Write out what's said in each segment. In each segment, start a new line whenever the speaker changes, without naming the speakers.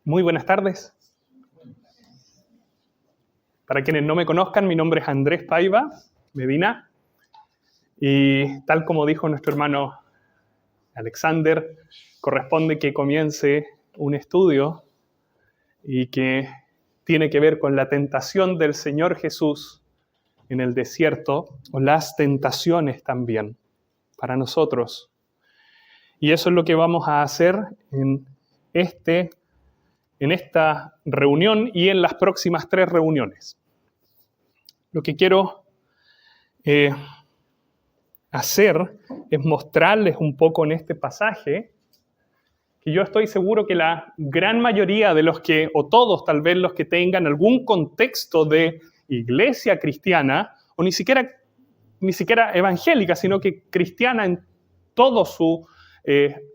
Muy buenas tardes. Para quienes no me conozcan, mi nombre es Andrés Paiva Medina y tal como dijo nuestro hermano Alexander, corresponde que comience un estudio y que tiene que ver con la tentación del Señor Jesús en el desierto, o las tentaciones también para nosotros. Y eso es lo que vamos a hacer en esta reunión y en las próximas 3 reuniones. Lo que quiero hacer es mostrarles un poco en este pasaje que yo estoy seguro que la gran mayoría de los que, o todos tal vez los que tengan algún contexto de iglesia cristiana, o ni siquiera evangélica, sino que cristiana en todo su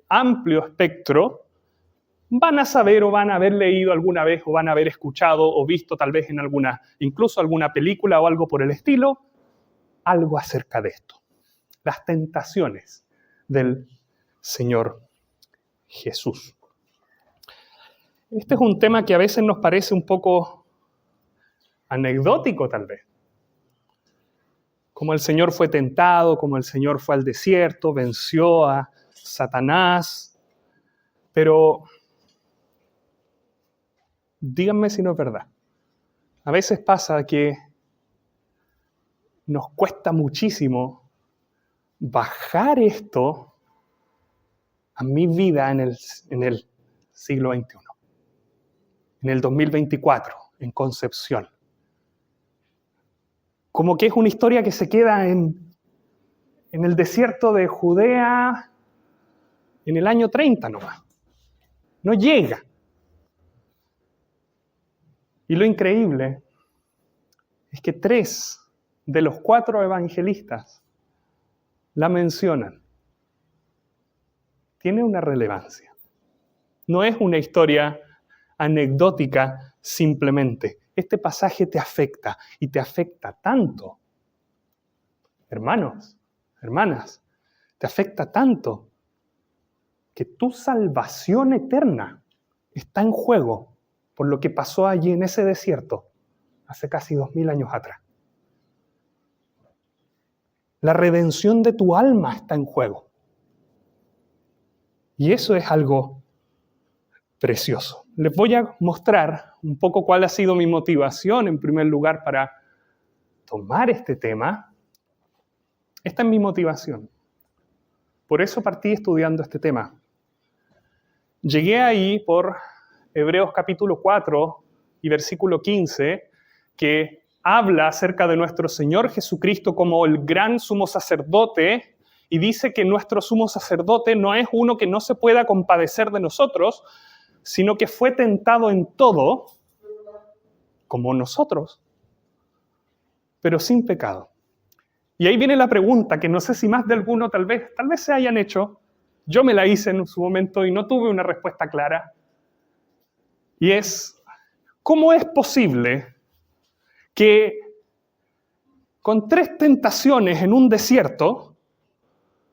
amplio espectro, van a saber o van a haber leído alguna vez o van a haber escuchado o visto tal vez en incluso alguna película o algo por el estilo, algo acerca de esto. Las tentaciones del Señor Jesús. Este es un tema que a veces nos parece un poco anecdótico tal vez. Como el Señor fue tentado, como el Señor fue al desierto, venció a Satanás, pero díganme si no es verdad. A veces pasa que nos cuesta muchísimo bajar esto a mi vida en el siglo XXI, en el 2024, en Concepción. Como que es una historia que se queda en el desierto de Judea en el año 30 nomás. No llega. Y lo increíble es que 3 de los 4 evangelistas la mencionan. Tiene una relevancia. No es una historia anecdótica simplemente. Este pasaje te afecta y te afecta tanto. Hermanos, hermanas, te afecta tanto que tu salvación eterna está en juego por lo que pasó allí en ese desierto hace casi 2000 años atrás. La redención de tu alma está en juego. Y eso es algo precioso. Les voy a mostrar un poco cuál ha sido mi motivación, en primer lugar, para tomar este tema. Esta es mi motivación. Por eso partí estudiando este tema. Llegué ahí por Hebreos capítulo 4 y versículo 15, que habla acerca de nuestro Señor Jesucristo como el gran sumo sacerdote, y dice que nuestro sumo sacerdote no es uno que no se pueda compadecer de nosotros, sino que fue tentado en todo, como nosotros, pero sin pecado. Y ahí viene la pregunta, que no sé si más de alguno tal vez se hayan hecho. Yo me la hice en su momento y no tuve una respuesta clara. Y es, ¿cómo es posible que con 3 tentaciones en un desierto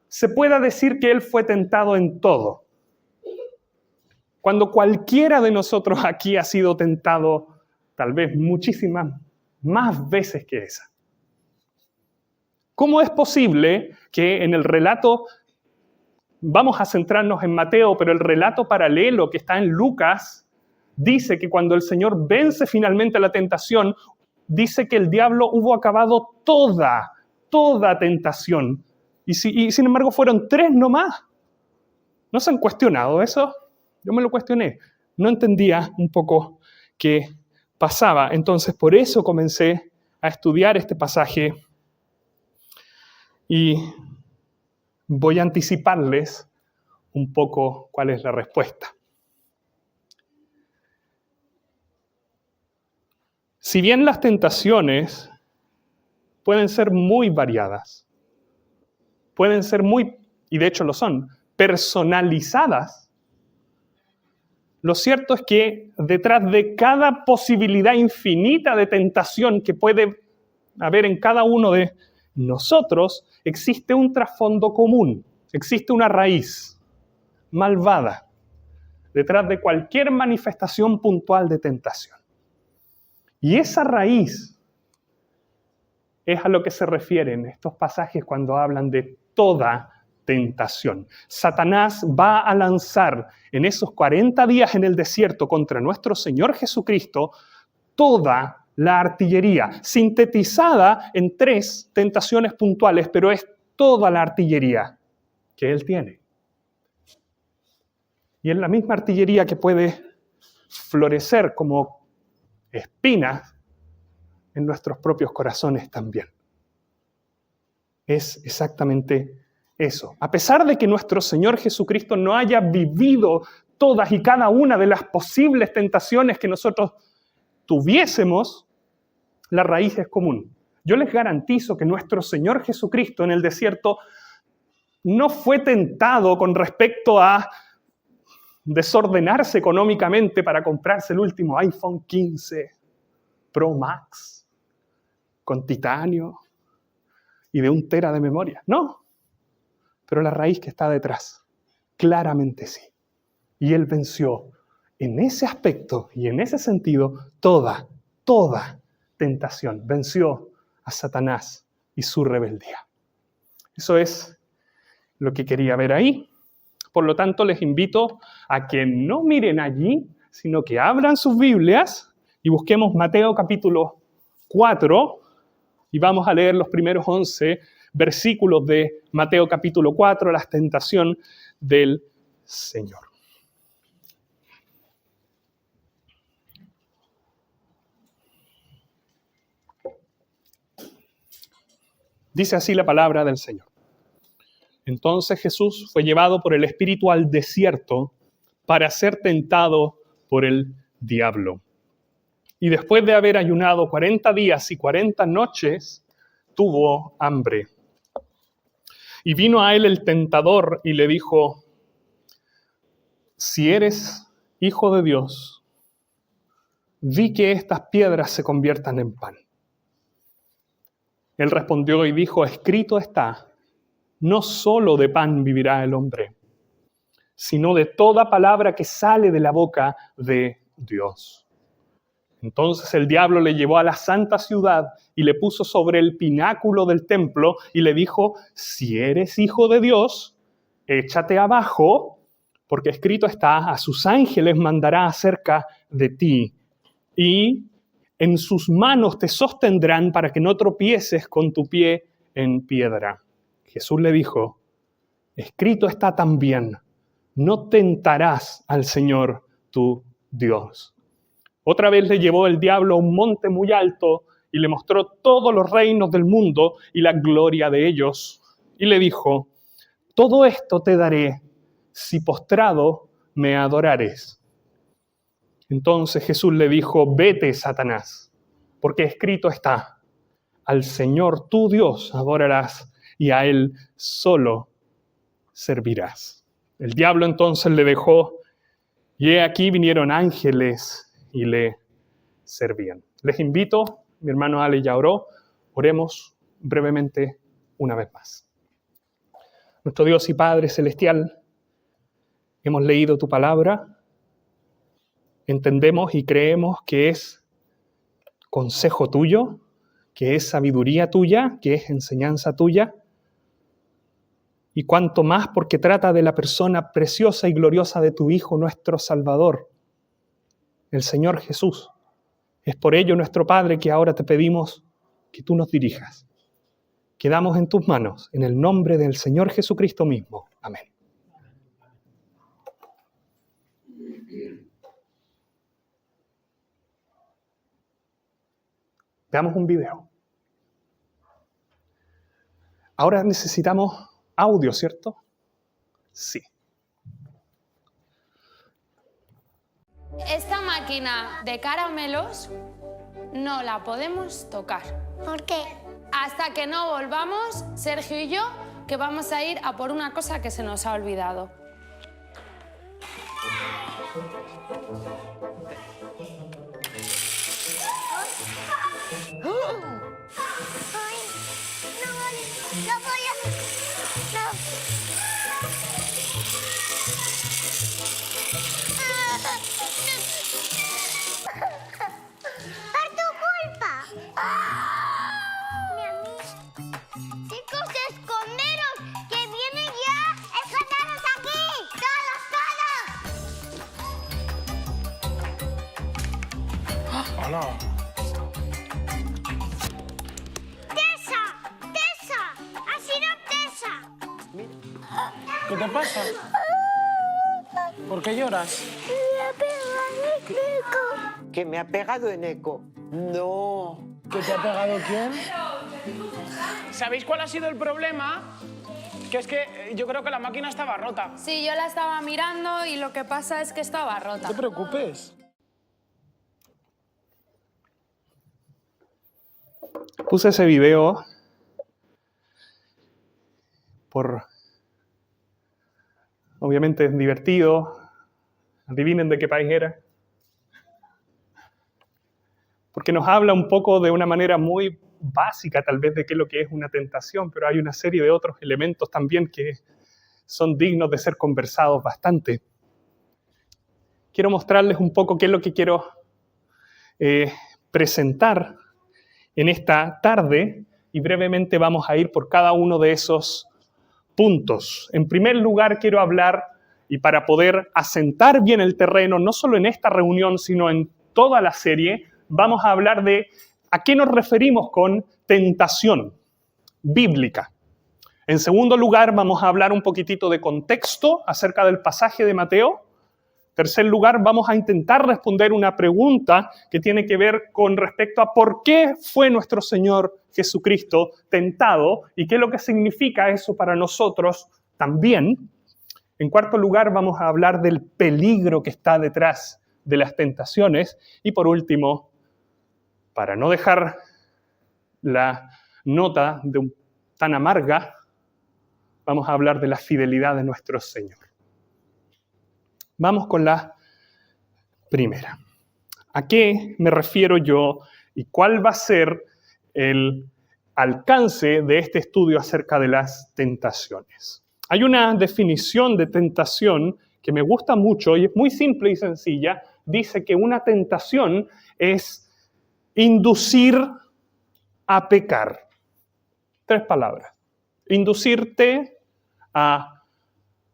se pueda decir que Él fue tentado en todo, cuando cualquiera de nosotros aquí ha sido tentado tal vez muchísimas más veces que esa? ¿Cómo es posible que en el relato, vamos a centrarnos en Mateo, pero el relato paralelo que está en Lucas, dice que cuando el Señor vence finalmente la tentación, dice que el diablo hubo acabado toda tentación. Y sin embargo fueron 3 nomás. ¿No se han cuestionado eso? Yo me lo cuestioné. No entendía un poco qué pasaba. Entonces por eso comencé a estudiar este pasaje y voy a anticiparles un poco cuál es la respuesta. Si bien las tentaciones pueden ser muy variadas, pueden ser y de hecho lo son, personalizadas, lo cierto es que detrás de cada posibilidad infinita de tentación que puede haber en cada uno de nosotros, existe un trasfondo común, existe una raíz malvada, detrás de cualquier manifestación puntual de tentación. Y esa raíz es a lo que se refieren estos pasajes cuando hablan de toda tentación. Satanás va a lanzar en esos 40 días en el desierto contra nuestro Señor Jesucristo toda la artillería, sintetizada en 3 tentaciones puntuales, pero es toda la artillería que Él tiene. Y es la misma artillería que puede florecer como espinas en nuestros propios corazones también. Es exactamente eso. A pesar de que nuestro Señor Jesucristo no haya vivido todas y cada una de las posibles tentaciones que nosotros tuviésemos, la raíz es común. Yo les garantizo que nuestro Señor Jesucristo en el desierto no fue tentado con respecto a desordenarse económicamente para comprarse el último iPhone 15 Pro Max con titanio y de 1 tera de memoria. No, pero la raíz que está detrás, claramente sí. Y Él venció en ese aspecto y en ese sentido toda tentación. Venció a Satanás y su rebeldía. Eso es lo que quería ver ahí. Por lo tanto, les invito a que no miren allí, sino que abran sus Biblias y busquemos Mateo capítulo 4 y vamos a leer los primeros 11 versículos de Mateo capítulo 4, la tentación del Señor. Dice así la palabra del Señor. Entonces Jesús fue llevado por el Espíritu al desierto para ser tentado por el diablo. Y después de haber ayunado 40 días y 40 noches, tuvo hambre. Y vino a él el tentador y le dijo, si eres hijo de Dios, di que estas piedras se conviertan en pan. Él respondió y dijo, escrito está, no solo de pan vivirá el hombre, sino de toda palabra que sale de la boca de Dios. Entonces el diablo le llevó a la santa ciudad y le puso sobre el pináculo del templo y le dijo, si eres hijo de Dios, échate abajo, porque escrito está, a sus ángeles mandará acerca de ti, y en sus manos te sostendrán para que no tropieces con tu pie en piedra. Jesús le dijo, escrito está también, no tentarás al Señor tu Dios. Otra vez le llevó el diablo a un monte muy alto y le mostró todos los reinos del mundo y la gloria de ellos. Y le dijo, todo esto te daré si postrado me adorares. Entonces Jesús le dijo, vete, Satanás, porque escrito está, al Señor tu Dios adorarás y a Él solo servirás. El diablo entonces le dejó y he aquí vinieron ángeles y le servían. Les invito, mi hermano Ale ya oró, oremos brevemente una vez más. Nuestro Dios y Padre Celestial, hemos leído tu palabra, entendemos y creemos que es consejo tuyo, que es sabiduría tuya, que es enseñanza tuya, y cuanto más porque trata de la persona preciosa y gloriosa de tu Hijo, nuestro Salvador, el Señor Jesús. Es por ello, nuestro Padre, que ahora te pedimos que tú nos dirijas. Quedamos en tus manos, en el nombre del Señor Jesucristo mismo. Amén. Veamos un video. Ahora necesitamos audio, ¿cierto? Sí.
Esta máquina de caramelos no la podemos tocar.
¿Por qué?
Hasta que no volvamos, Sergio y yo, que vamos a ir a por una cosa que se nos ha olvidado.
Ay, no voy a... No.
Hola.
¡Tesa! ¡Tesa! ¡Ha sido Tesa!
¿Qué te pasa? ¿Por qué lloras?
Me ha pegado el Nico.
Que me ha pegado en eco. No.
¿Qué te ha pegado quién? ¿Sabéis cuál ha sido el problema? Que es que yo creo que la máquina estaba rota.
Sí, yo la estaba mirando y lo que pasa es que estaba rota.
No te preocupes.
Puse ese video obviamente es divertido. Adivinen de qué país era. Porque nos habla un poco de una manera muy básica, tal vez, de qué es lo que es una tentación, pero hay una serie de otros elementos también que son dignos de ser conversados bastante. Quiero mostrarles un poco qué es lo que quiero presentar en esta tarde y brevemente vamos a ir por cada uno de esos puntos. En primer lugar, quiero hablar, y para poder asentar bien el terreno, no solo en esta reunión, sino en toda la serie, vamos a hablar de a qué nos referimos con tentación bíblica. En segundo lugar, vamos a hablar un poquitito de contexto acerca del pasaje de Mateo. En tercer lugar, vamos a intentar responder una pregunta que tiene que ver con respecto a por qué fue nuestro Señor Jesucristo tentado y qué es lo que significa eso para nosotros también. En cuarto lugar, vamos a hablar del peligro que está detrás de las tentaciones. Y por último, para no dejar la nota tan amarga, vamos a hablar de la fidelidad de nuestro Señor. Vamos con la primera. ¿A qué me refiero yo y cuál va a ser el alcance de este estudio acerca de las tentaciones? Hay una definición de tentación que me gusta mucho y es muy simple y sencilla. Dice que una tentación es inducir a pecar. 3 palabras. Inducirte a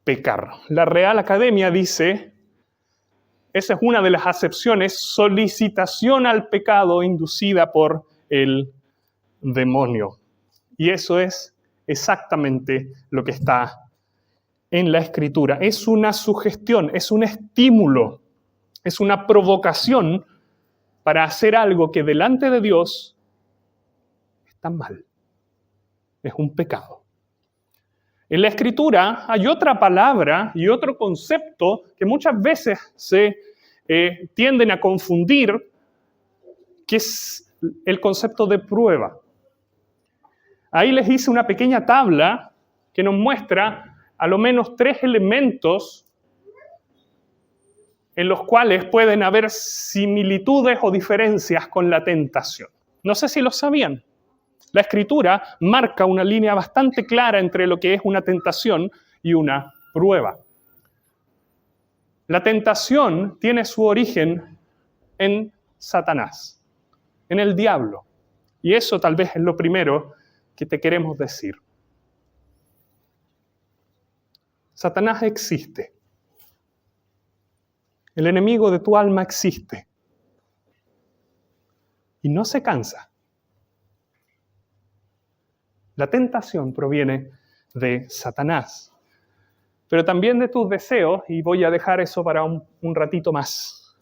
pecar. La Real Academia dice, esa es una de las acepciones, solicitación al pecado inducida por el demonio. Y eso es exactamente lo que está en la Escritura. Es una sugestión, es un estímulo, es una provocación para hacer algo que delante de Dios está mal. Es un pecado. En la Escritura hay otra palabra y otro concepto que muchas veces se tienden a confundir, que es el concepto de prueba. Ahí les hice una pequeña tabla que nos muestra a lo menos 3 elementos en los cuales pueden haber similitudes o diferencias con la tentación. No sé si lo sabían. La Escritura marca una línea bastante clara entre lo que es una tentación y una prueba. La tentación tiene su origen en Satanás, en el diablo. Y eso tal vez es lo primero que te queremos decir. Satanás existe. El enemigo de tu alma existe. Y no se cansa. La tentación proviene de Satanás, pero también de tus deseos, y voy a dejar eso para un ratito más.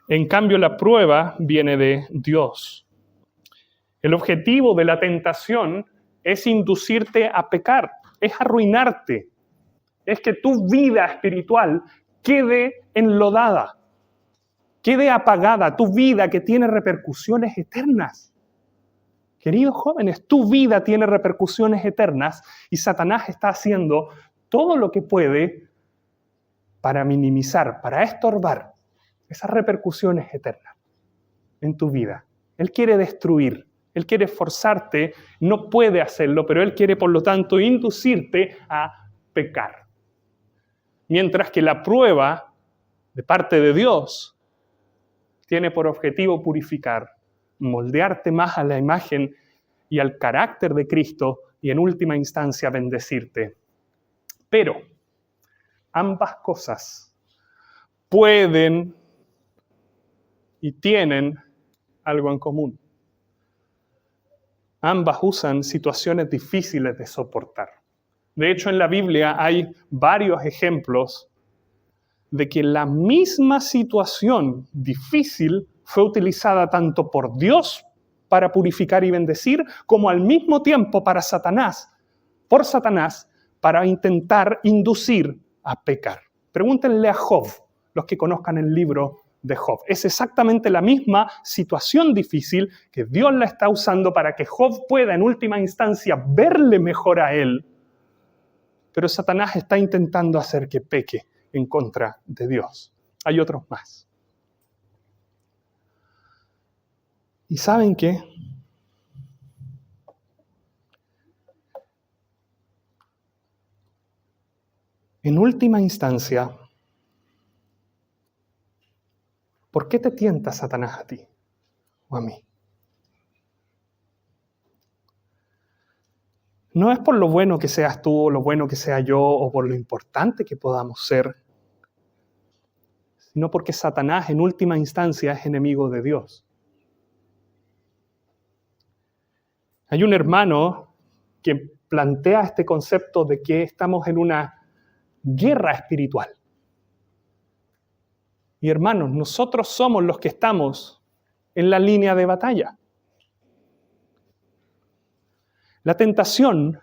En cambio, la prueba viene de Dios. El objetivo de la tentación es inducirte a pecar, es arruinarte, es que tu vida espiritual quede enlodada, quede apagada, tu vida que tiene repercusiones eternas. Queridos jóvenes, tu vida tiene repercusiones eternas y Satanás está haciendo todo lo que puede para minimizar, para estorbar esas repercusiones eternas en tu vida. Él quiere destruir, él quiere forzarte, no puede hacerlo, pero él quiere, por lo tanto, inducirte a pecar. Mientras que la prueba de parte de Dios tiene por objetivo purificar, moldearte más a la imagen y al carácter de Cristo y en última instancia bendecirte. Pero ambas cosas pueden y tienen algo en común. Ambas usan situaciones difíciles de soportar. De hecho, en la Biblia hay varios ejemplos de que la misma situación difícil fue utilizada tanto por Dios para purificar y bendecir, como al mismo tiempo por Satanás, para intentar inducir a pecar. Pregúntenle a Job, los que conozcan el libro de Job. Es exactamente la misma situación difícil que Dios la está usando para que Job pueda en última instancia verle mejor a él, pero Satanás está intentando hacer que peque en contra de Dios. Hay otros más. ¿Y saben qué? En última instancia, ¿por qué te tienta Satanás a ti o a mí? No es por lo bueno que seas tú o lo bueno que sea yo o por lo importante que podamos ser, sino porque Satanás en última instancia es enemigo de Dios. Hay un hermano que plantea este concepto de que estamos en una guerra espiritual. Y hermanos, nosotros somos los que estamos en la línea de batalla. La tentación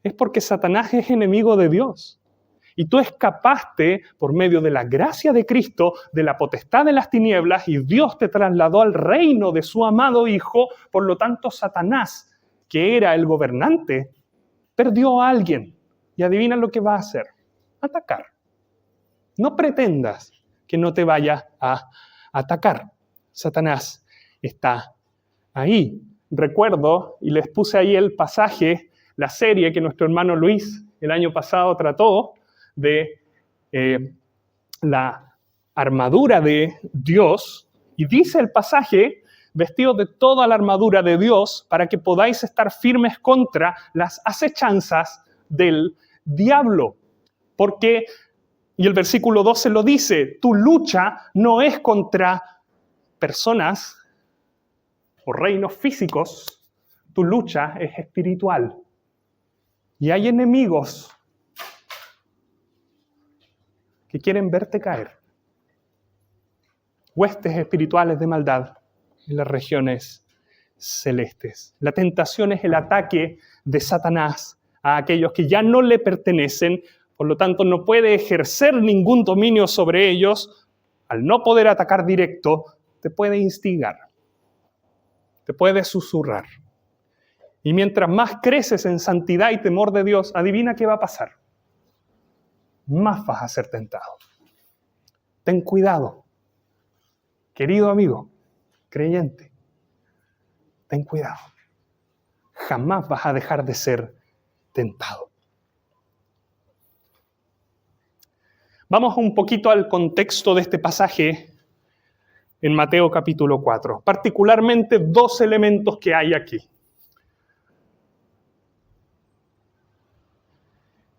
es porque Satanás es enemigo de Dios. Y tú escapaste por medio de la gracia de Cristo de la potestad de las tinieblas y Dios te trasladó al reino de su amado Hijo. Por lo tanto, Satanás, que era el gobernante, perdió a alguien. Y adivina lo que va a hacer: atacar. No pretendas que no te vaya a atacar. Satanás está ahí. Recuerdo, y les puse ahí el pasaje, la serie que nuestro hermano Luis el año pasado trató de la armadura de Dios. Y dice el pasaje: vestidos de toda la armadura de Dios para que podáis estar firmes contra las acechanzas del diablo. Porque, y el versículo 12 lo dice, tu lucha no es contra personas o reinos físicos, tu lucha es espiritual. Y hay enemigos que quieren verte caer. Huestes espirituales de maldad en las regiones celestes. La tentación es el ataque de Satanás a aquellos que ya no le pertenecen, por lo tanto no puede ejercer ningún dominio sobre ellos. Al no poder atacar directo, te puede instigar, te puede susurrar. Y mientras más creces en santidad y temor de Dios, adivina qué va a pasar. Más vas a ser tentado. Ten cuidado, querido amigo, creyente. Ten cuidado. Jamás vas a dejar de ser tentado. Vamos un poquito al contexto de este pasaje en Mateo capítulo 4. Particularmente dos elementos que hay aquí.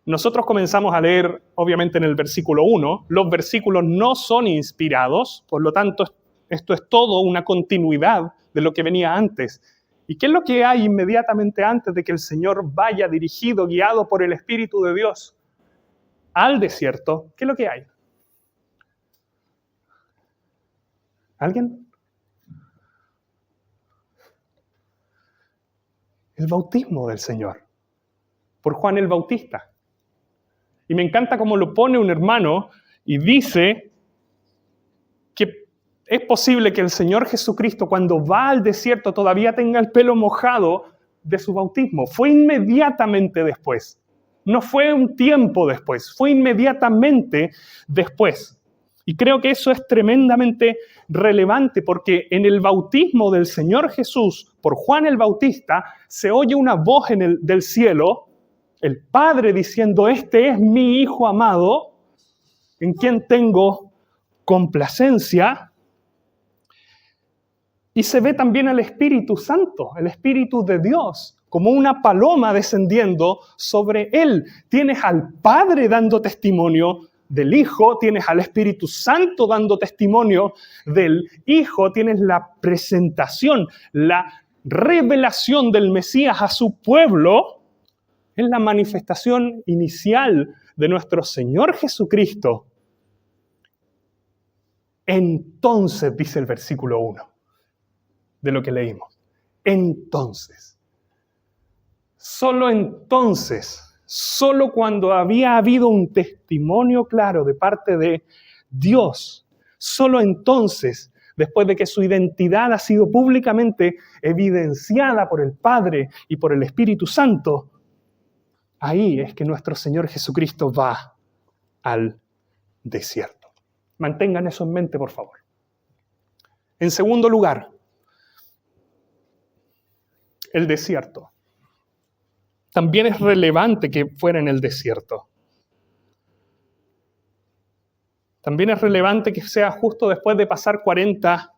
Nosotros comenzamos a leer, obviamente, en el versículo 1. Los versículos no son inspirados, por lo tanto, esto es todo una continuidad de lo que venía antes. ¿Y qué es lo que hay inmediatamente antes de que el Señor vaya dirigido, guiado por el Espíritu de Dios al desierto? ¿Qué es lo que hay? ¿Alguien? El bautismo del Señor por Juan el Bautista. Y me encanta cómo lo pone un hermano y dice que es posible que el Señor Jesucristo, cuando va al desierto, todavía tenga el pelo mojado de su bautismo. Fue inmediatamente después. No fue un tiempo después, fue inmediatamente después. Y creo que eso es tremendamente relevante porque en el bautismo del Señor Jesús por Juan el Bautista se oye una voz del cielo, el Padre diciendo: este es mi Hijo amado, en quien tengo complacencia. Y se ve también al Espíritu Santo, el Espíritu de Dios, como una paloma descendiendo sobre él. Tienes al Padre dando testimonio del Hijo, tienes al Espíritu Santo dando testimonio del Hijo, tienes la presentación, la revelación del Mesías a su pueblo, es la manifestación inicial de nuestro Señor Jesucristo. Entonces, dice el versículo 1 de lo que leímos, entonces, solo entonces, solo cuando había habido un testimonio claro de parte de Dios, solo entonces, después de que su identidad ha sido públicamente evidenciada por el Padre y por el Espíritu Santo, ahí es que nuestro Señor Jesucristo va al desierto. Mantengan eso en mente, por favor. En segundo lugar, el desierto. También es relevante que fuera en el desierto. También es relevante que sea justo después de pasar 40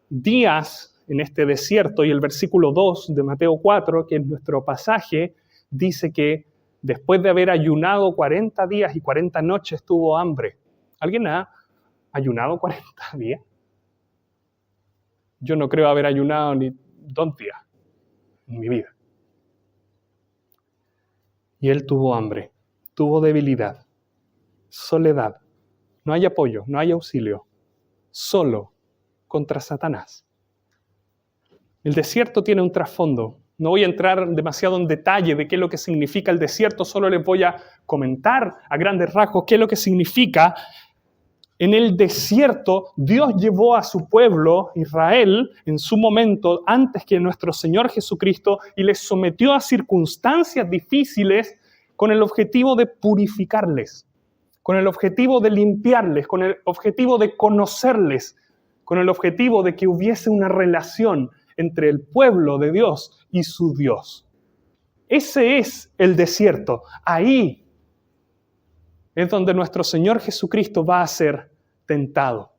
días en este desierto. Y el versículo 2 de Mateo 4, que es nuestro pasaje, dice que después de haber ayunado 40 días y 40 noches tuvo hambre. ¿Alguien ha ayunado 40 días? Yo no creo haber ayunado ni 2 días en mi vida. Y él tuvo hambre, tuvo debilidad, soledad. No hay apoyo, no hay auxilio. Solo contra Satanás. El desierto tiene un trasfondo. No voy a entrar demasiado en detalle de qué es lo que significa el desierto, solo les voy a comentar a grandes rasgos qué es lo que significa. En el desierto, Dios llevó a su pueblo, Israel, en su momento, antes que nuestro Señor Jesucristo, y les sometió a circunstancias difíciles con el objetivo de purificarles, con el objetivo de limpiarles, con el objetivo de conocerles, con el objetivo de que hubiese una relación entre el pueblo de Dios y su Dios. Ese es el desierto. Ahí es donde nuestro Señor Jesucristo va a ser tentado.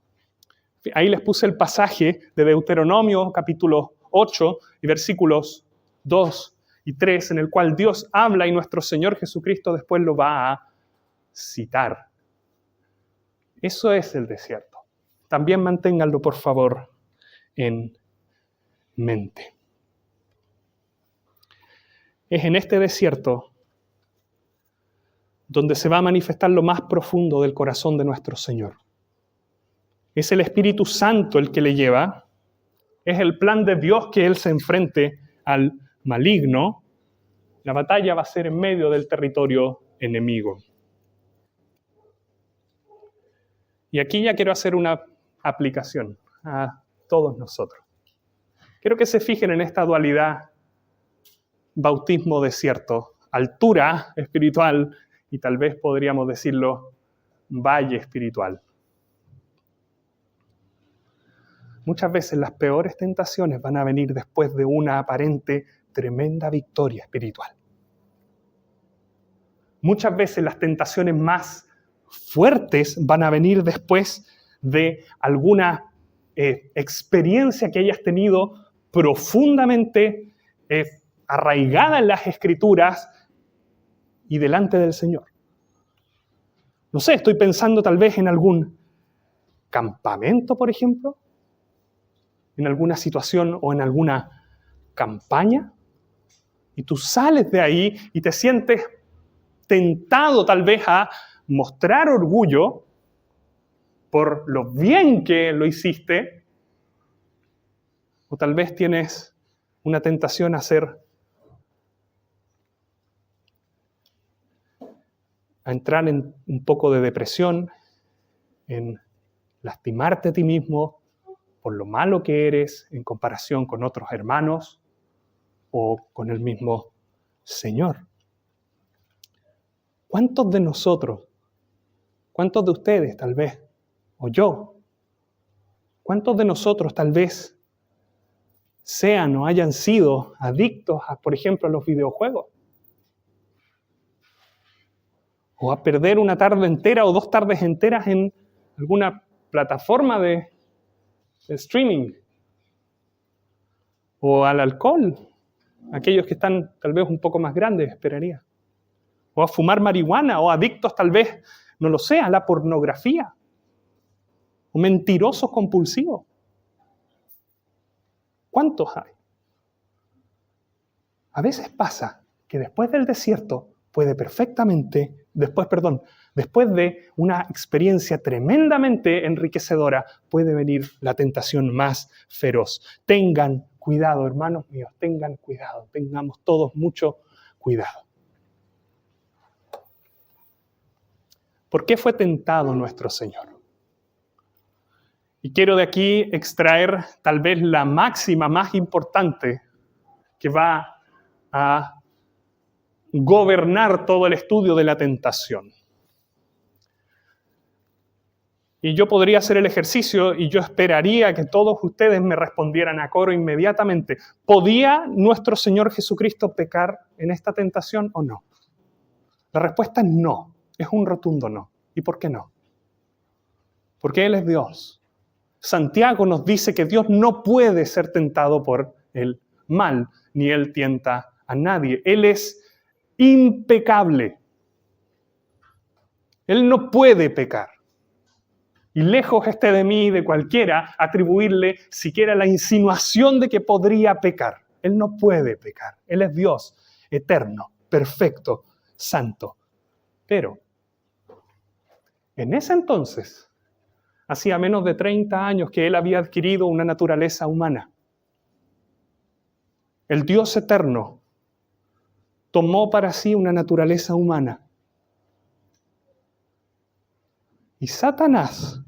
Ahí les puse el pasaje de Deuteronomio capítulo 8 y versículos 2 y 3, en el cual Dios habla y nuestro Señor Jesucristo después lo va a citar. Eso es el desierto. También manténganlo, por favor, en mente. Es en este desierto donde se va a manifestar lo más profundo del corazón de nuestro Señor. Es el Espíritu Santo el que le lleva, es el plan de Dios que Él se enfrente al maligno. La batalla va a ser en medio del territorio enemigo. Y aquí ya quiero hacer una aplicación a todos nosotros. Quiero que se fijen en esta dualidad bautismo-desierto, altura espiritual, y tal vez podríamos decirlo, valle espiritual. Muchas veces las peores tentaciones van a venir después de una aparente tremenda victoria espiritual. Muchas veces las tentaciones más fuertes van a venir después de alguna experiencia que hayas tenido profundamente arraigada en las Escrituras y delante del Señor. No sé, estoy pensando tal vez en algún campamento, por ejemplo, en alguna situación o en alguna campaña, y tú sales de ahí y te sientes tentado tal vez a mostrar orgullo por lo bien que lo hiciste, o tal vez tienes una tentación a entrar en un poco de depresión, en lastimarte a ti mismo por lo malo que eres en comparación con otros hermanos o con el mismo Señor. ¿Cuántos de nosotros, cuántos de ustedes tal vez, o yo, cuántos de nosotros tal vez sean o hayan sido adictos a, por ejemplo, a los videojuegos? O a perder una tarde entera o 2 tardes enteras en alguna plataforma de streaming. O al alcohol, aquellos que están tal vez un poco más grandes, esperaría. O a fumar marihuana, o adictos tal vez no lo sé, a la pornografía, o mentirosos compulsivos. ¿Cuántos hay? A veces pasa que después del desierto después de una experiencia tremendamente enriquecedora, puede venir la tentación más feroz. Tengan cuidado, hermanos míos, tengan cuidado, tengamos todos mucho cuidado. ¿Por qué fue tentado nuestro Señor? Y quiero de aquí extraer tal vez la máxima más importante que va a gobernar todo el estudio de la tentación. Y yo podría hacer el ejercicio y yo esperaría que todos ustedes me respondieran a coro inmediatamente. ¿Podía nuestro Señor Jesucristo pecar en esta tentación o no? La respuesta es no, es un rotundo no. ¿Y por qué no? Porque Él es Dios. Santiago nos dice que Dios no puede ser tentado por el mal, ni Él tienta a nadie. Él es impecable. Él no puede pecar. Y lejos esté de mí y de cualquiera atribuirle siquiera la insinuación de que podría pecar. Él no puede pecar. Él es Dios, eterno, perfecto, santo. Pero en ese entonces, hacía menos de 30 años que Él había adquirido una naturaleza humana. El Dios eterno tomó para sí una naturaleza humana. Y Satanás,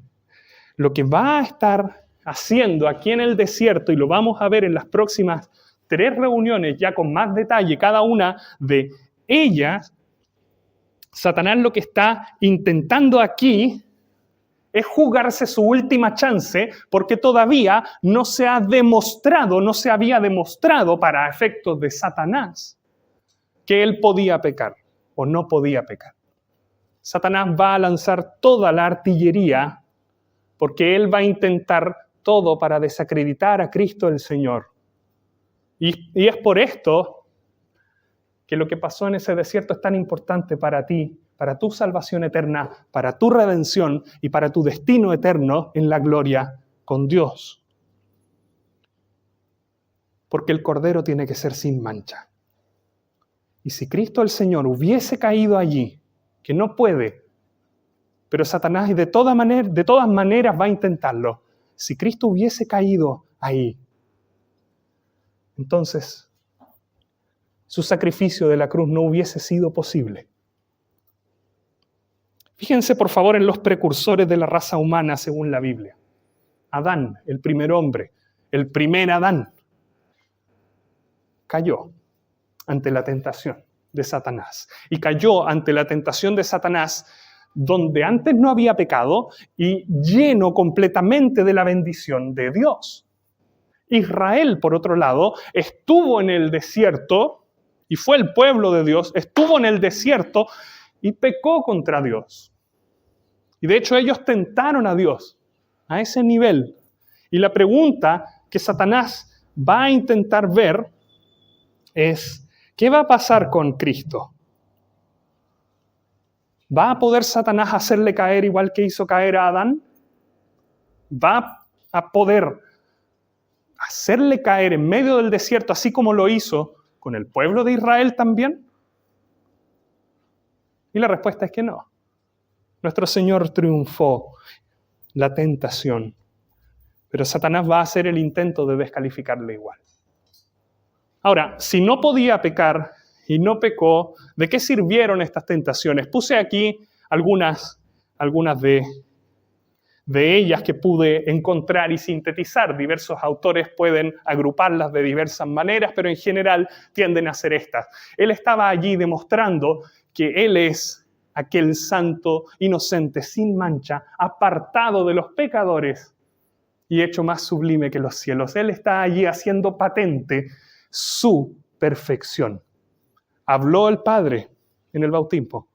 lo que va a estar haciendo aquí en el desierto, y lo vamos a ver en las próximas 3 reuniones, ya con más detalle, cada una de ellas, Satanás lo que está intentando aquí es jugarse su última chance, porque todavía no se había demostrado para efectos de Satanás que él podía pecar o no podía pecar. Satanás va a lanzar toda la artillería porque él va a intentar todo para desacreditar a Cristo el Señor. Y es por esto que lo que pasó en ese desierto es tan importante para ti, para tu salvación eterna, para tu redención y para tu destino eterno en la gloria con Dios. Porque el Cordero tiene que ser sin mancha. Y si Cristo el Señor hubiese caído allí, que no puede, pero Satanás de todas maneras va a intentarlo. Si Cristo hubiese caído ahí, entonces su sacrificio de la cruz no hubiese sido posible. Fíjense por favor en los precursores de la raza humana según la Biblia. Adán, el primer hombre, el primer Adán, cayó ante la tentación de Satanás. Y cayó ante la tentación de Satanás donde antes no había pecado y lleno completamente de la bendición de Dios. Israel, por otro lado, estuvo en el desierto y fue el pueblo de Dios, estuvo en el desierto y pecó contra Dios. Y de hecho ellos tentaron a Dios a ese nivel. Y la pregunta que Satanás va a intentar ver es, ¿qué va a pasar con Cristo? ¿Va a poder Satanás hacerle caer igual que hizo caer a Adán? ¿Va a poder hacerle caer en medio del desierto así como lo hizo con el pueblo de Israel también? Y la respuesta es que no. Nuestro Señor triunfó la tentación, pero Satanás va a hacer el intento de descalificarle igual. Ahora, si no podía pecar y no pecó, ¿de qué sirvieron estas tentaciones? Puse aquí algunas de ellas que pude encontrar y sintetizar. Diversos autores pueden agruparlas de diversas maneras, pero en general tienden a ser estas. Él estaba allí demostrando que Él es aquel santo, inocente, sin mancha, apartado de los pecadores y hecho más sublime que los cielos. Él está allí haciendo patente su perfección. Habló el Padre en el bautismo.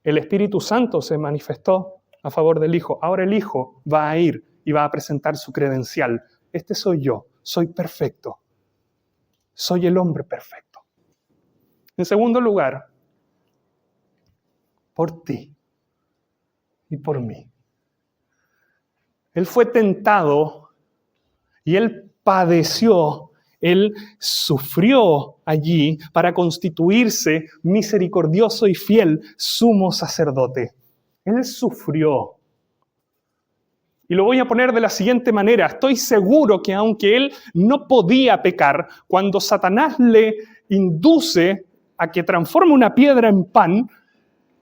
El Espíritu Santo se manifestó a favor del Hijo. Ahora el Hijo va a ir y va a presentar su credencial. Este soy yo, soy perfecto. Soy el hombre perfecto. En segundo lugar, por ti y por mí. Él fue tentado y Él padeció, Él sufrió allí para constituirse misericordioso y fiel sumo sacerdote. Él sufrió. Y lo voy a poner de la siguiente manera. Estoy seguro que aunque Él no podía pecar, cuando Satanás le induce a que transforme una piedra en pan,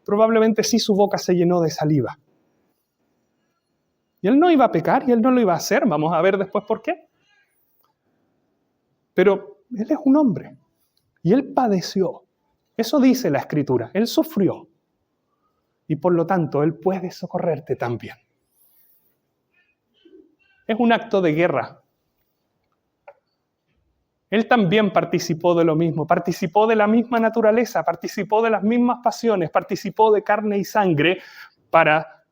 probablemente sí su boca se llenó de saliva. Y Él no iba a pecar y Él no lo iba a hacer. Vamos a ver después por qué. Pero Él es un hombre y Él padeció. Eso dice la Escritura. Él sufrió. Y por lo tanto, Él puede socorrerte también. Es un acto de guerra. Él también participó de lo mismo, participó de la misma naturaleza, participó de las mismas pasiones, participó de carne y sangre para,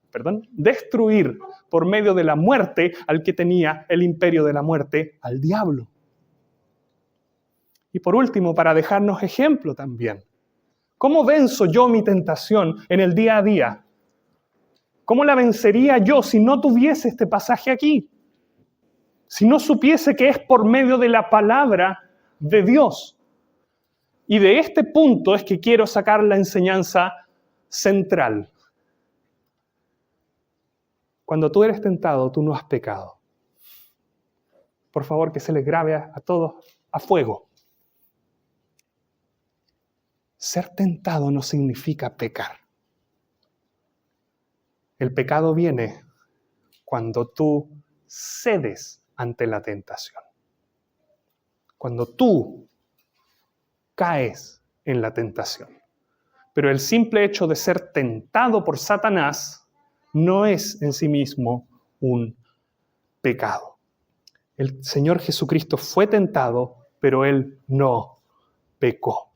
destruir por medio de la muerte al que tenía el imperio de la muerte, al diablo. Y por último, para dejarnos ejemplo también. ¿Cómo venzo yo mi tentación en el día a día? ¿Cómo la vencería yo si no tuviese este pasaje aquí? Si no supiese que es por medio de la palabra de Dios. Y de este punto es que quiero sacar la enseñanza central. Cuando tú eres tentado, tú no has pecado. Por favor, que se les grabe a todos a fuego. Ser tentado no significa pecar. El pecado viene cuando tú cedes ante la tentación. Cuando tú caes en la tentación. Pero el simple hecho de ser tentado por Satanás no es en sí mismo un pecado. El Señor Jesucristo fue tentado, pero Él no pecó.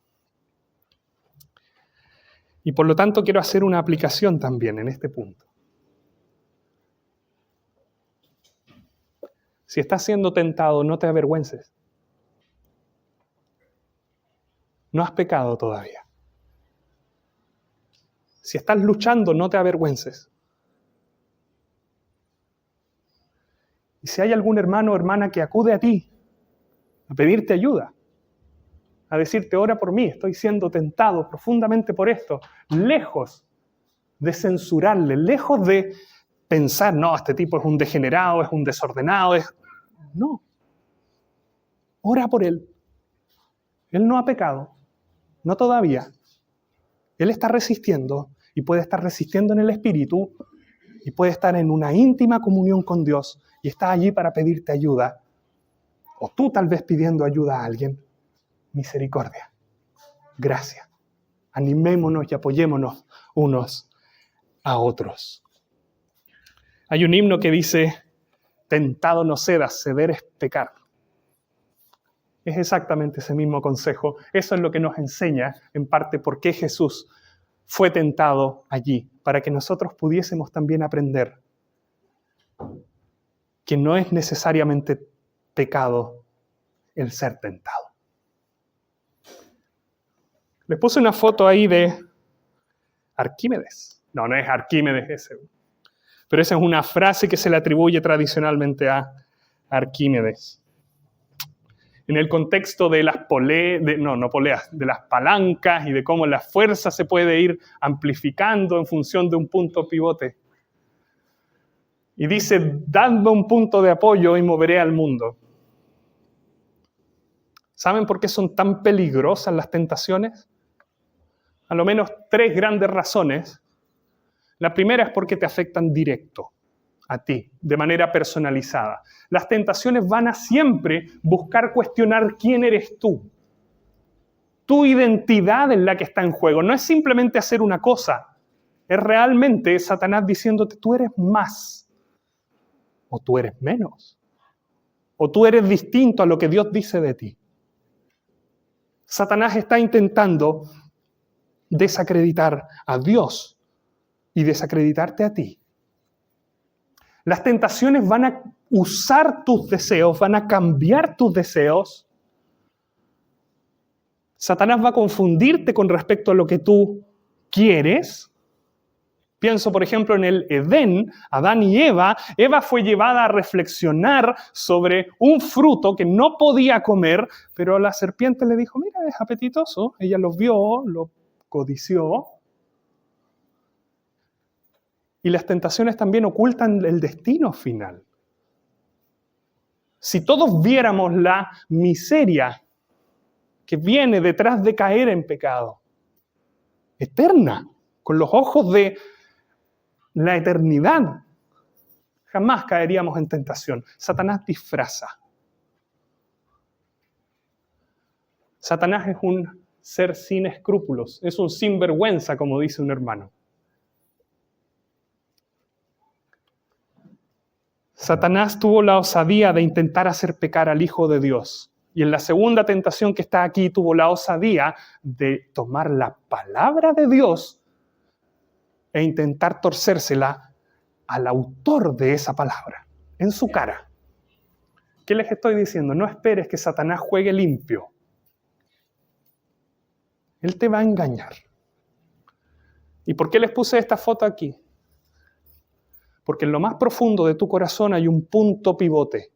Y por lo tanto quiero hacer una aplicación también en este punto. Si estás siendo tentado, no te avergüences. No has pecado todavía. Si estás luchando, no te avergüences. Y si hay algún hermano o hermana que acude a ti a pedirte ayuda, a decirte, ora por mí, estoy siendo tentado profundamente por esto, lejos de censurarle, lejos de pensar, no, este tipo es un degenerado, es un desordenado, No. Ora por él. Él no ha pecado, no todavía. Él está resistiendo y puede estar resistiendo en el Espíritu y puede estar en una íntima comunión con Dios y está allí para pedirte ayuda. O tú tal vez pidiendo ayuda a alguien. Misericordia. Gracia. Animémonos y apoyémonos unos a otros. Hay un himno que dice, tentado no cedas, ceder es pecar. Es exactamente ese mismo consejo. Eso es lo que nos enseña, en parte, por qué Jesús fue tentado allí, para que nosotros pudiésemos también aprender que no es necesariamente pecado el ser tentado. Les puse una foto ahí de Arquímedes. No es Arquímedes ese. Pero esa es una frase que se le atribuye tradicionalmente a Arquímedes. En el contexto de las de las palancas y de cómo la fuerza se puede ir amplificando en función de un punto pivote. Y dice, dadme un punto de apoyo y moveré al mundo. ¿Saben por qué son tan peligrosas las tentaciones? A lo menos 3 grandes razones. La primera es porque te afectan directo a ti, de manera personalizada. Las tentaciones van a siempre buscar cuestionar quién eres tú. Tu identidad es la que está en juego. No es simplemente hacer una cosa. Es realmente Satanás diciéndote, tú eres más. O tú eres menos. O tú eres distinto a lo que Dios dice de ti. Satanás está intentando desacreditar a Dios y desacreditarte a ti. Las tentaciones van a usar tus deseos, van a cambiar tus deseos. Satanás va a confundirte con respecto a lo que tú quieres Pienso, por ejemplo, en el Edén, Adán y Eva. Eva fue llevada a reflexionar sobre un fruto que no podía comer, pero la serpiente le dijo, mira, es apetitoso. Ella lo vio, lo codició. Y las tentaciones también ocultan el destino final. Si todos viéramos la miseria que viene detrás de caer en pecado, eterna, con los ojos de la eternidad, jamás caeríamos en tentación. Satanás disfraza. Satanás es un ser sin escrúpulos, es un sinvergüenza, como dice un hermano. Satanás tuvo la osadía de intentar hacer pecar al Hijo de Dios. Y en la segunda tentación que está aquí, tuvo la osadía de tomar la palabra de Dios e intentar torcérsela al autor de esa palabra, en su cara. ¿Qué les estoy diciendo? No esperes que Satanás juegue limpio. Él te va a engañar. ¿Y por qué les puse esta foto aquí? Porque en lo más profundo de tu corazón hay un punto pivote.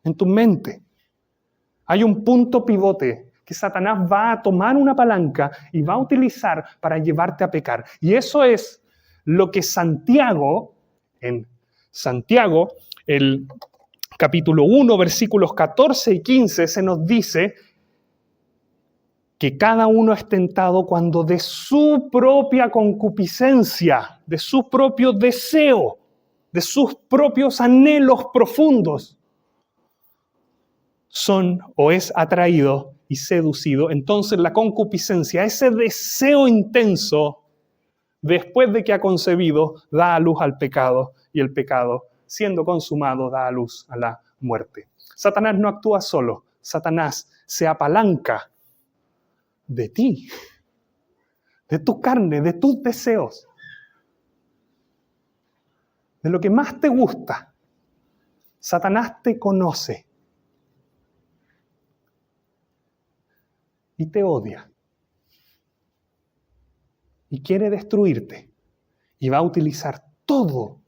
En tu mente hay un punto pivote que Satanás va a tomar una palanca y va a utilizar para llevarte a pecar. Y eso es lo que Santiago, en Santiago, el capítulo 1, versículos 14 y 15, se nos dice que cada uno es tentado cuando de su propia concupiscencia, de su propio deseo, de sus propios anhelos profundos, son o es atraído y seducido. Entonces la concupiscencia, ese deseo intenso, después de que ha concebido, da a luz al pecado, y el pecado, siendo consumado, da a luz a la muerte. Satanás no actúa solo. Satanás se apalanca de ti, de tu carne, de tus deseos, de lo que más te gusta. Satanás te conoce y te odia y quiere destruirte y va a utilizar todo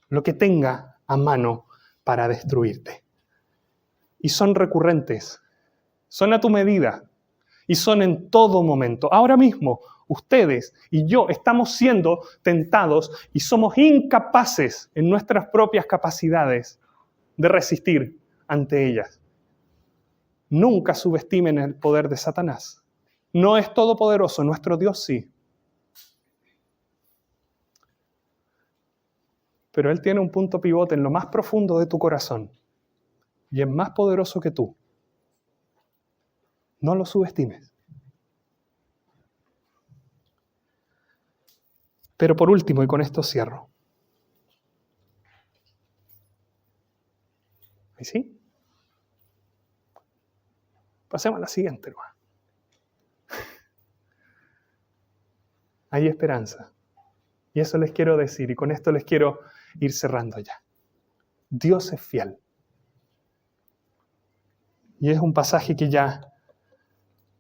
lo que tenga a mano para destruirte. Y son recurrentes, son a tu medida y son en todo momento. Ahora mismo, ustedes y yo estamos siendo tentados y somos incapaces en nuestras propias capacidades de resistir ante ellas. Nunca subestimen el poder de Satanás. No es todopoderoso, nuestro Dios sí. Pero Él tiene un punto pivote en lo más profundo de tu corazón y es más poderoso que tú. No lo subestimes. Pero por último, y con esto cierro. ¿Y sí? Pasemos a la siguiente, hermano. Hay esperanza. Y eso les quiero decir, y con esto les quiero ir cerrando ya. Dios es fiel. Y es un pasaje que ya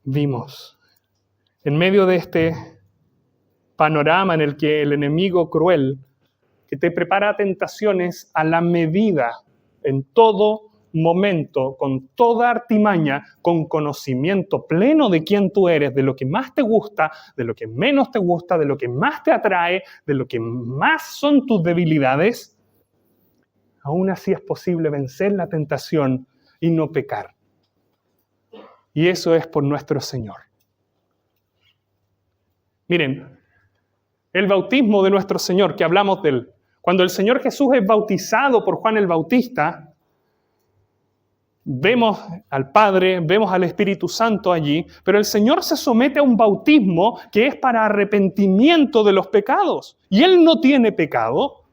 vimos. En medio de este panorama en el que el enemigo cruel, que te prepara tentaciones a la medida, en todo momento, con toda artimaña, con conocimiento pleno de quién tú eres, de lo que más te gusta, de lo que menos te gusta, de lo que más te atrae, de lo que más son tus debilidades, aún así es posible vencer la tentación y no pecar. Y eso es por nuestro Señor. Miren, el bautismo de nuestro Señor, que hablamos de él, cuando el Señor Jesús es bautizado por Juan el Bautista, vemos al Padre, vemos al Espíritu Santo allí, pero el Señor se somete a un bautismo que es para arrepentimiento de los pecados. Y Él no tiene pecado.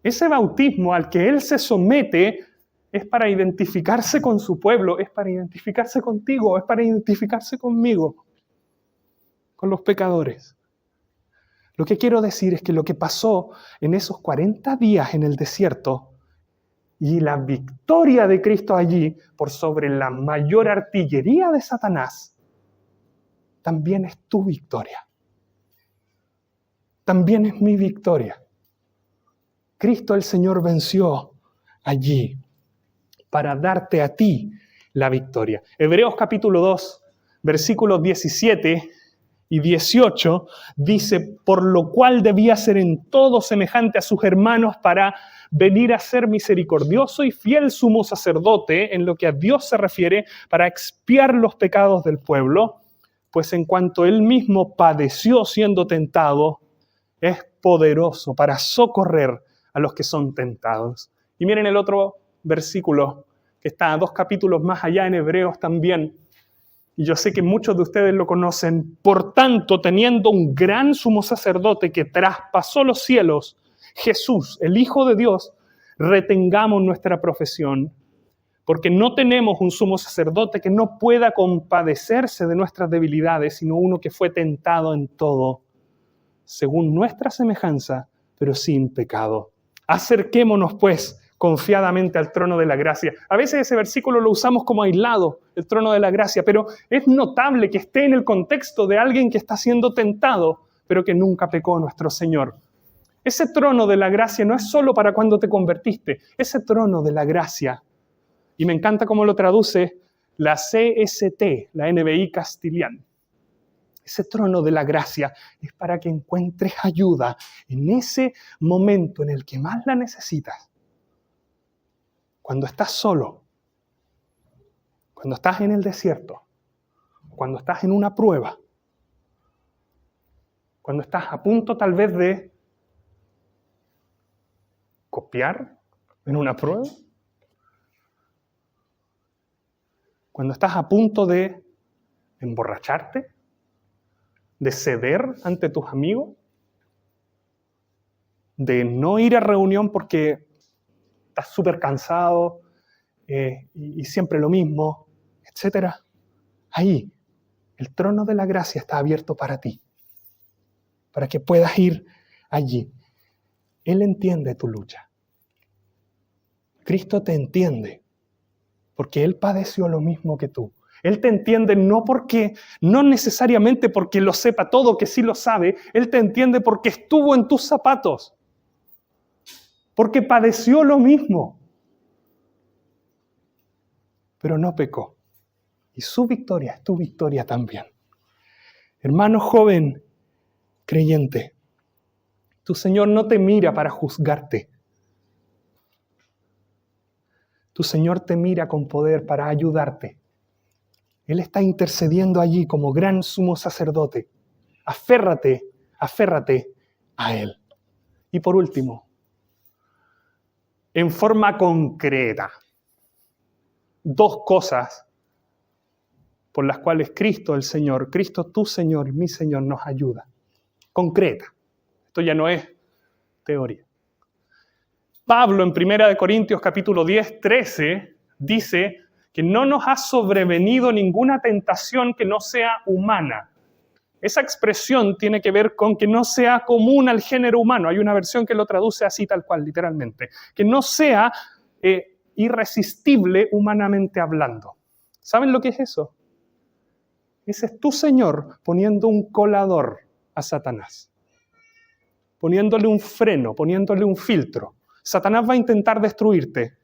Ese bautismo al que Él se somete es para identificarse con su pueblo, es para identificarse contigo, es para identificarse conmigo, con los pecadores. Lo que quiero decir es que lo que pasó en esos 40 días en el desierto y la victoria de Cristo allí por sobre la mayor artillería de Satanás, también es tu victoria. también es mi victoria. Cristo el Señor venció allí para darte a ti la victoria. Hebreos capítulo 2, versículos 17 y 18 dice: por lo cual debía ser en todo semejante a sus hermanos para venir a ser misericordioso y fiel sumo sacerdote en lo que a Dios se refiere, para expiar los pecados del pueblo, pues en cuanto él mismo padeció siendo tentado, es poderoso para socorrer a los que son tentados. Y miren el otro versículo que está 2 capítulos más allá en Hebreos también. Y yo sé que muchos de ustedes lo conocen. Por tanto, teniendo un gran sumo sacerdote que traspasó los cielos, Jesús, el Hijo de Dios, retengamos nuestra profesión, porque no tenemos un sumo sacerdote que no pueda compadecerse de nuestras debilidades, sino uno que fue tentado en todo, según nuestra semejanza, pero sin pecado. Acerquémonos, pues, confiadamente al trono de la gracia. A veces ese versículo lo usamos como aislado, el trono de la gracia, pero es notable que esté en el contexto de alguien que está siendo tentado, pero que nunca pecó, nuestro Señor. Ese trono de la gracia no es solo para cuando te convertiste, ese trono de la gracia, y me encanta cómo lo traduce la CST, la NBI Castilian. Ese trono de la gracia es para que encuentres ayuda en ese momento en el que más la necesitas. Cuando estás solo, cuando estás en el desierto, cuando estás en una prueba, cuando estás a punto tal vez de copiar en una prueba, cuando estás a punto de emborracharte, de ceder ante tus amigos, de no ir a reunión porque estás súper cansado y siempre lo mismo, etc. Ahí, el trono de la gracia está abierto para ti, para que puedas ir allí. Él entiende tu lucha. Cristo te entiende, porque Él padeció lo mismo que tú. Él te entiende no necesariamente porque lo sepa todo, que sí lo sabe. Él te entiende porque estuvo en tus zapatos, porque padeció lo mismo, pero no pecó. Y su victoria es tu victoria también. Hermano joven, creyente, tu Señor no te mira para juzgarte. Tu Señor te mira con poder para ayudarte. Él está intercediendo allí como gran sumo sacerdote. Aférrate a Él. Y por último, en forma concreta, 2 cosas por las cuales Cristo, el Señor, Cristo tu Señor y mi Señor nos ayuda. Concreta. Esto ya no es teoría. Pablo en 1 Corintios capítulo 10, 13 dice que no nos ha sobrevenido ninguna tentación que no sea humana. Esa expresión tiene que ver con que no sea común al género humano. Hay una versión que lo traduce así tal cual, literalmente. Que no sea irresistible humanamente hablando. ¿Saben lo que es eso? Ese es tu Señor poniendo un colador a Satanás. Poniéndole un freno, poniéndole un filtro. Satanás va a intentar destruirte.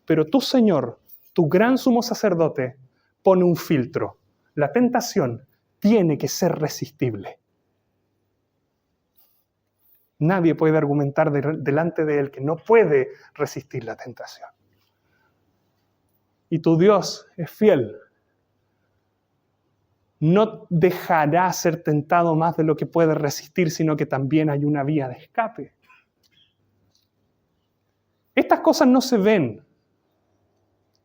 Pero tu Señor, tu gran sumo sacerdote, pone un filtro. La tentación tiene que ser resistible. Nadie puede argumentar delante de Él que no puede resistir la tentación. Y tu Dios es fiel. No dejará ser tentado más de lo que puede resistir, sino que también hay una vía de escape. Estas cosas no se ven.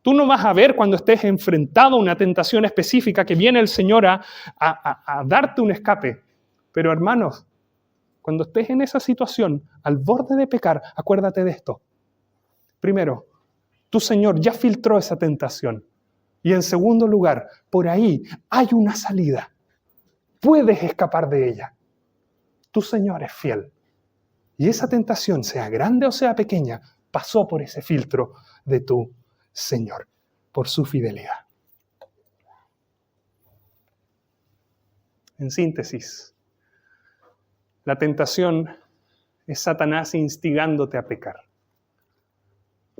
Tú no vas a ver cuando estés enfrentado a una tentación específica que viene el Señor a darte un escape. Pero hermanos, cuando estés en esa situación, al borde de pecar, acuérdate de esto. Primero, tu Señor ya filtró esa tentación. Y en segundo lugar, por ahí hay una salida. Puedes escapar de ella. Tu Señor es fiel. Y esa tentación, sea grande o sea pequeña, pasó por ese filtro de tu Señor, por su fidelidad. En síntesis, La tentación es Satanás instigándote a pecar.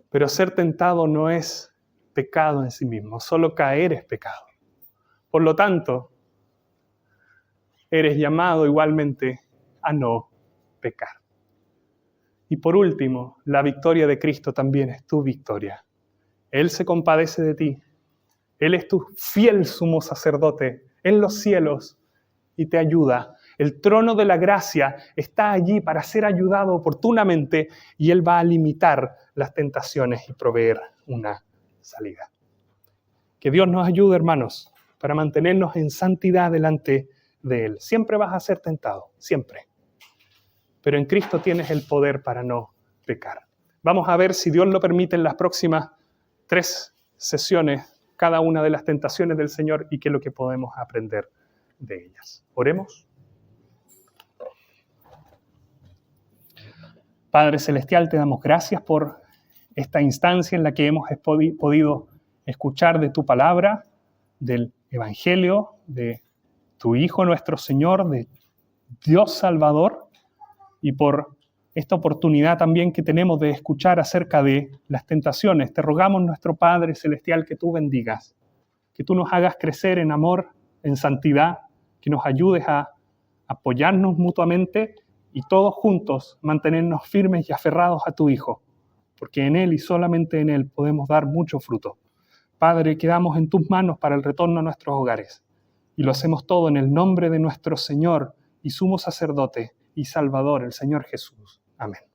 Pero ser tentado no es pecado en sí mismo, solo caer es pecado. Por lo tanto, eres llamado igualmente a no pecar. Y por último, la victoria de Cristo también es tu victoria. Él se compadece de ti. Él es tu fiel sumo sacerdote en los cielos y te ayuda. El trono de la gracia está allí para ser ayudado oportunamente y Él va a limitar las tentaciones y proveer una salida. Que Dios nos ayude, hermanos, para mantenernos en santidad delante de Él. Siempre vas a ser tentado, siempre. Pero en Cristo tienes el poder para no pecar. Vamos a ver, si Dios lo permite, en las próximas 3 sesiones, cada una de las tentaciones del Señor y qué es lo que podemos aprender de ellas. Oremos. Padre Celestial, te damos gracias por esta instancia en la que hemos podido escuchar de tu palabra, del Evangelio, de tu Hijo nuestro Señor, de Dios Salvador, y por esta oportunidad también que tenemos de escuchar acerca de las tentaciones. Te rogamos, nuestro Padre Celestial, que tú bendigas, que tú nos hagas crecer en amor, en santidad, que nos ayudes a apoyarnos mutuamente y todos juntos mantenernos firmes y aferrados a tu Hijo, porque en Él y solamente en Él podemos dar mucho fruto. Padre, quedamos en tus manos para el retorno a nuestros hogares y lo hacemos todo en el nombre de nuestro Señor y sumo sacerdote y Salvador, el Señor Jesús. Amén.